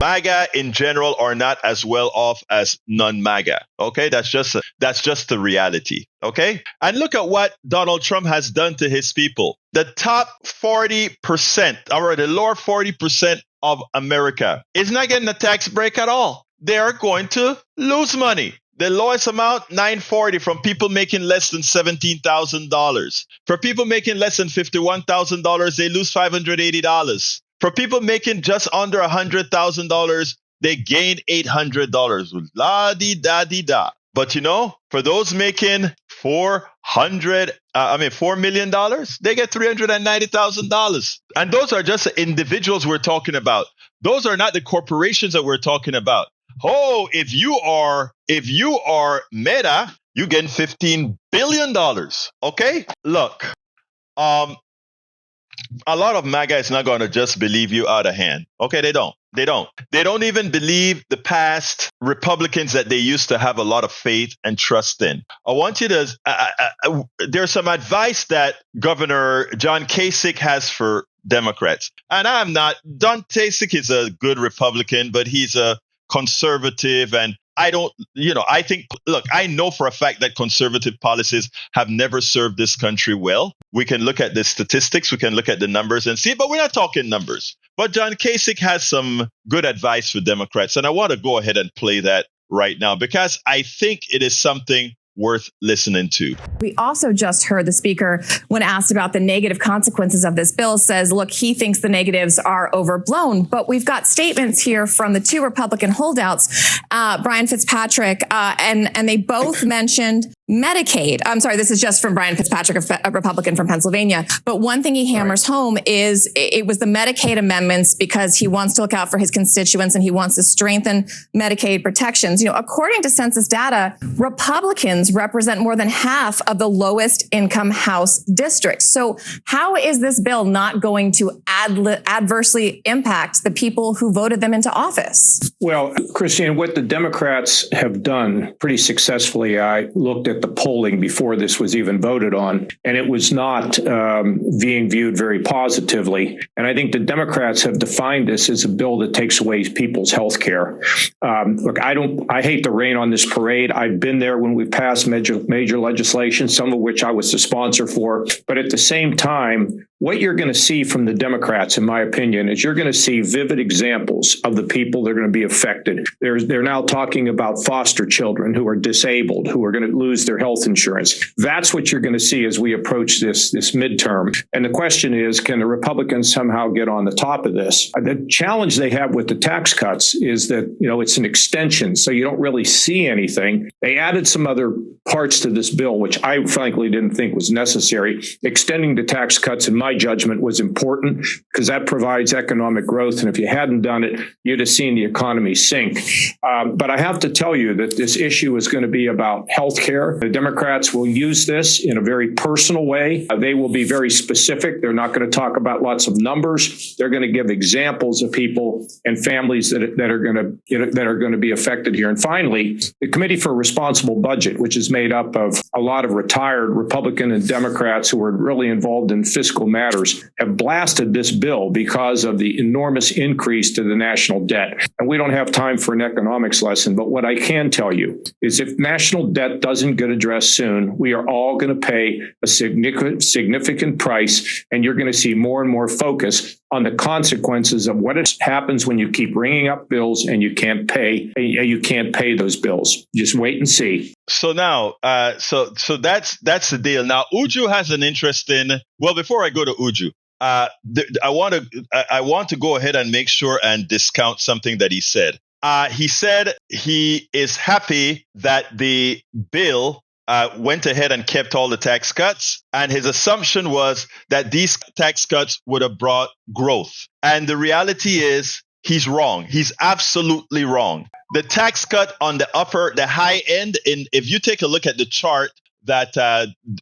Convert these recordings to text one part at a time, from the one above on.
MAGA in general are not as well off as non-MAGA. Okay, that's just the reality. Okay, and look at what Donald Trump has done to his people. The top 40%, or the lower 40% of America is not getting a tax break at all. They are going to lose money. The lowest amount, $940 from people making less than $17,000. For people making less than $51,000, they lose $580. For people making just under $100,000, they gain $800. La-di-da-di-da. But for those making $4 million, they get $390,000. And those are just the individuals we're talking about. Those are not the corporations that we're talking about. Oh, if you are Meta, you get $15 billion. Okay? Look, a lot of MAGA is not going to just believe you out of hand. Okay, they don't. They don't even believe the past Republicans that they used to have a lot of faith and trust in. I want you to, there's some advice that Governor John Kasich has for Democrats. And Don Kasich is a good Republican, but he's a conservative, and I know for a fact that conservative policies have never served this country well. We can look at the statistics, we can look at the numbers and see, but we're not talking numbers. But John Kasich has some good advice for Democrats, and I want to go ahead and play that right now because I think it is something worth listening to. We also just heard the speaker, when asked about the negative consequences of this bill, says, look, he thinks the negatives are overblown. But we've got statements here from the two Republican holdouts, Brian Fitzpatrick, and they both mentioned Medicaid. I'm sorry, this is just from Brian Fitzpatrick, a Republican from Pennsylvania. But one thing he hammers home is it was the Medicaid amendments because he wants to look out for his constituents and he wants to strengthen Medicaid protections. According to census data, Republicans represent more than half of the lowest income House districts. So how is this bill not going to adversely impact the people who voted them into office? Well, Christine, what the Democrats have done pretty successfully, I looked at the polling before this was even voted on, and it was not being viewed very positively. And I think the Democrats have defined this as a bill that takes away people's health care. Look, I hate to rain on this parade. I've been there when we've passed major legislation, some of which I was the sponsor for. But at the same time, what you're going to see from the Democrats, in my opinion, is you're going to see vivid examples of the people that are going to be affected. They're now talking about foster children who are disabled, who are going to lose their health insurance. That's what you're going to see as we approach this midterm. And the question is, can the Republicans somehow get on the top of this? The challenge they have with the tax cuts is that, it's an extension, so you don't really see anything. They added some other parts to this bill, which I frankly didn't think was necessary. Extending the tax cuts, in my judgment, was important because that provides economic growth. And if you hadn't done it, you'd have seen the economy sink. But I have to tell you that this issue is going to be about health care. The Democrats will use this in a very personal way. They will be very specific. They're not going to talk about lots of numbers. They're going to give examples of people and families that are going to be affected here. And finally, the Committee for a Responsible Budget, which is made up of a lot of retired Republican and Democrats who are really involved in fiscal matters, have blasted this bill because of the enormous increase to the national debt. And we don't have time for an economics lesson, but what I can tell you is if national debt doesn't get addressed soon, we are all going to pay a significant price, and you're going to see more and more focus on the consequences of what happens when you keep bringing up bills and you can't pay those bills. Just wait and see. So now, so that's the deal. Now, Uju has an interesting. Well, before I go to Uju, I want to go ahead and make sure and discount something that he said. He said he is happy that the bill went ahead and kept all the tax cuts. And his assumption was that these tax cuts would have brought growth. And the reality is he's wrong. He's absolutely wrong. The tax cut on the high end, if you take a look at the chart that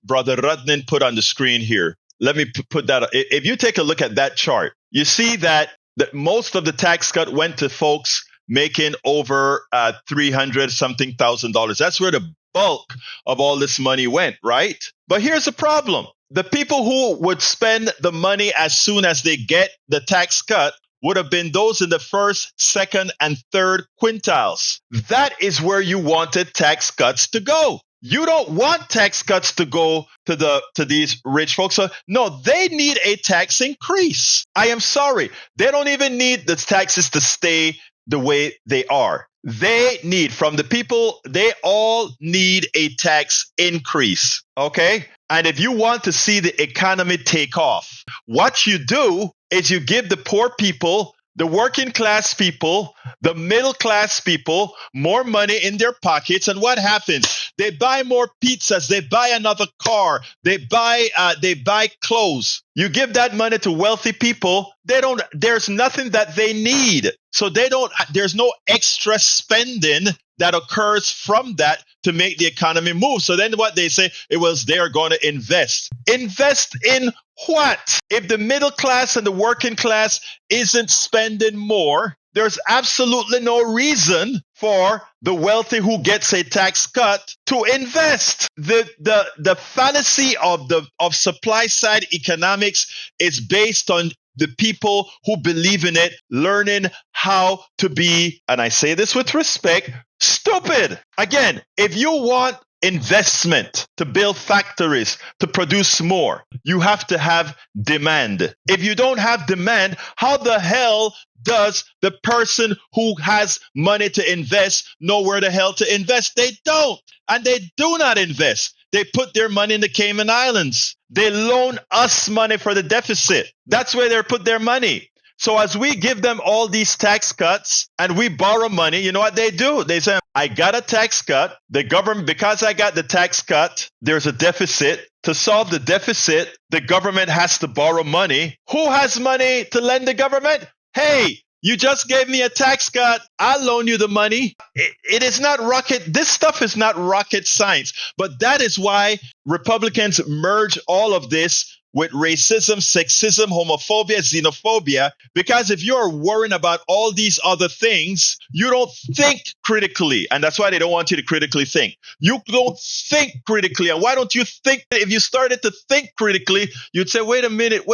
Brother Rudnin put on the screen here, let me put that. If you take a look at that chart, you see that most of the tax cut went to folks making over $300-something thousand. That's where the bulk of all this money went, right? But here's the problem. The people who would spend the money as soon as they get the tax cut would have been those in the first, second, and third quintiles. That is where you wanted tax cuts to go. You don't want tax cuts to go to these rich folks. So, no, they need a tax increase. I am sorry. They don't even need the taxes to stay the way they are. They need, from the people, they all need a tax increase. Okay? And if you want to see the economy take off, what you do is you give the poor people, the working class people, the middle class people more money in their pockets. And what happens? They buy more pizzas. They buy another car. They buy clothes. You give that money to wealthy people. There's nothing that they need. So there's no extra spending that occurs from that to make the economy move. So then what they say, they're going to invest. Invest in what? If the middle class and the working class isn't spending more, there's absolutely no reason for the wealthy who gets a tax cut to invest. The fallacy of supply side economics is based on the people who believe in it learning how to be, and I say this with respect, stupid. Again, if you want investment to build factories, to produce more, you have to have demand. If you don't have demand, how the hell does the person who has money to invest know where the hell to invest? They don't. And they do not invest. They put their money in the Cayman Islands. They loan us money for the deficit. That's where they put their money. So as we give them all these tax cuts and we borrow money, you know what they do? They say, I got a tax cut. The government, because I got the tax cut, there's a deficit. To solve the deficit, the government has to borrow money. Who has money to lend the government? Hey, you just gave me a tax cut. I'll loan you the money. It is not this stuff is not rocket science. But that is why Republicans merge all of this with racism, sexism, homophobia, xenophobia, because if you're worrying about all these other things, you don't think critically. And that's why they don't want you to critically think. You don't think critically. And why don't you think? If you started to think critically, you'd say, wait a minute.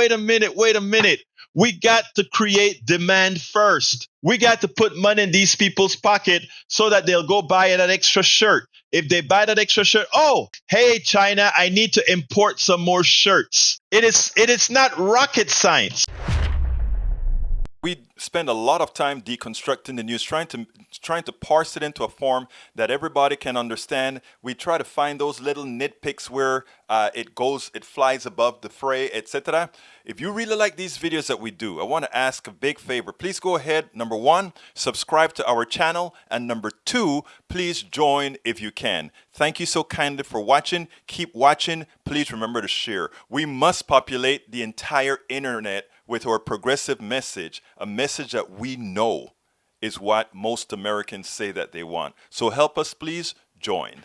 We got to create demand first. We got to put money in these people's pocket so that they'll go buy that extra shirt. If they buy that extra shirt, oh, hey, China, I need to import some more shirts. It is not rocket science. We spend a lot of time deconstructing the news, trying to parse it into a form that everybody can understand. We try to find those little nitpicks where it flies above the fray, etc. If you really like these videos that we do, I want to ask a big favor. Please go ahead. Number one, subscribe to our channel. And number two, please join if you can. Thank you so kindly for watching. Keep watching. Please remember to share. We must populate the entire internet with our progressive message, a message that we know is what most Americans say that they want. So help us, please join.